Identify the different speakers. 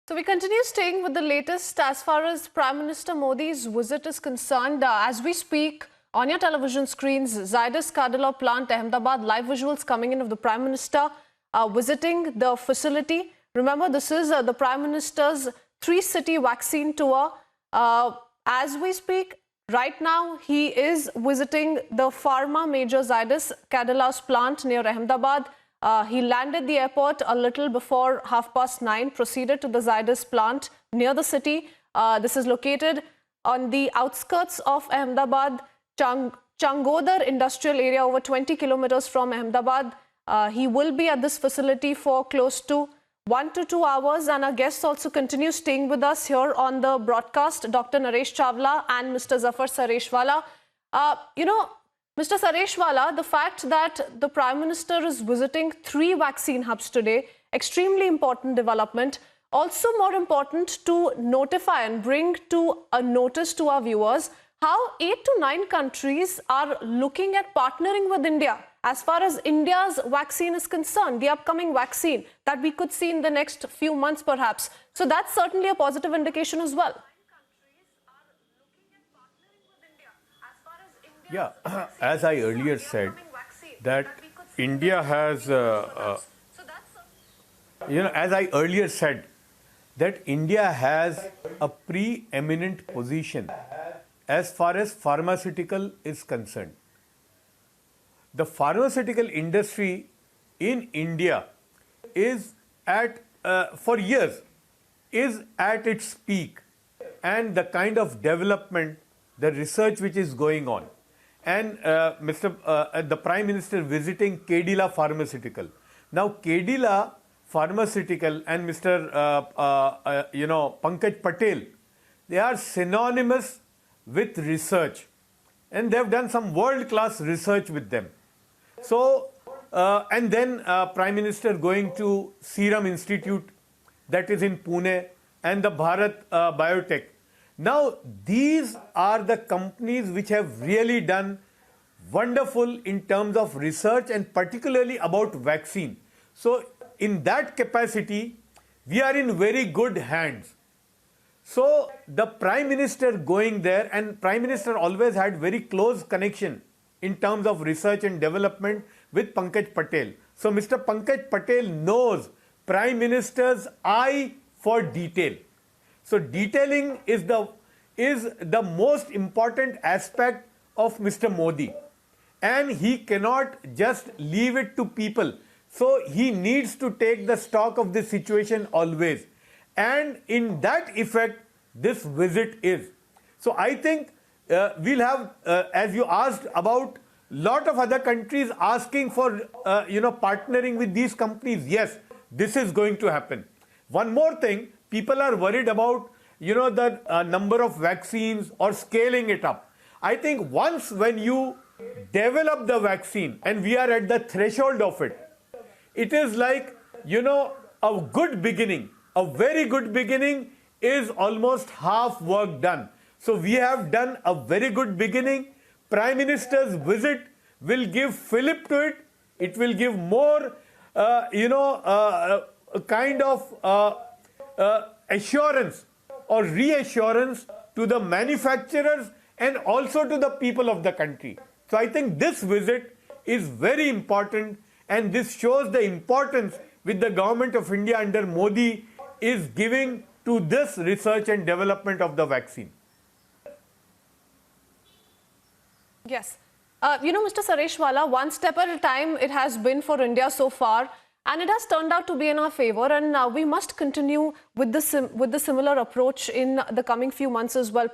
Speaker 1: So we continue staying with the latest as far as Prime Minister Modi's visit is concerned. As we speak, on your television screens, Zydus Cadila plant, Ahmedabad, live visuals coming in of the Prime Minister visiting the facility. Remember, this is the Prime Minister's 3-city vaccine tour. As we speak, right now, he is visiting the pharma major Zydus Cadila's plant near Ahmedabad. He landed the airport a little before 9:30, proceeded to the Zydus plant near the city. This is located on the outskirts of Ahmedabad, Changodar industrial area, over 20 kilometers from Ahmedabad. He will be at this facility for close to 1 to 2 hours, and our guests also continue staying with us here on the broadcast, Dr. Naresh Chawla and Mr. Zafar Sareshwala. Mr. Sareshwala, the fact that the Prime Minister is visiting 3 vaccine hubs today, extremely important development. Also more important to notify and bring to a notice to our viewers how 8 to 9 countries are looking at partnering with India as far as India's vaccine is concerned, the upcoming vaccine that we could see in the next few months perhaps. So that's certainly a positive indication as well.
Speaker 2: Yeah, as I earlier said, that India has, India has a preeminent position as far as pharmaceutical is concerned. The pharmaceutical industry in India is for years, is at its peak, and the kind of development, the research which is going on. And the Prime Minister visiting Cadila Pharmaceutical. Now, Cadila Pharmaceutical and Mr. Pankaj Patel, they are synonymous with research, and they have done some world-class research with them. So, and then Prime Minister going to Serum Institute, that is in Pune, and the Bharat Biotech. Now, these are the companies which have really done wonderful in terms of research and particularly about vaccine. So, in that capacity, we are in very good hands. So, the Prime Minister going there, and Prime Minister always had very close connection in terms of research and development with Pankaj Patel. So, Mr. Pankaj Patel knows Prime Minister's eye for detail. So detailing is the most important aspect of Mr. Modi, and he cannot just leave it to people. So he needs to take the stock of the situation always, and in that effect this visit is. So I think we'll have, as you asked about, lot of other countries asking for partnering with these companies. Yes, this is going to happen. One more thing. People are worried about, the number of vaccines or scaling it up. I think once when you develop the vaccine and we are at the threshold of it, it is like, a good beginning. A very good beginning is almost half work done. So we have done a very good beginning. Prime Minister's visit will give fillip to it. It will give more, assurance or reassurance to the manufacturers and also to the people of the country. So I think this visit is very important, and this shows the importance which the government of India under Modi is giving to this research and development of the vaccine.
Speaker 1: Yes. Mr. Sareshwala, one step at a time it has been for India so far. And it has turned out to be in our favor, and we must continue with the similar approach in the coming few months as well.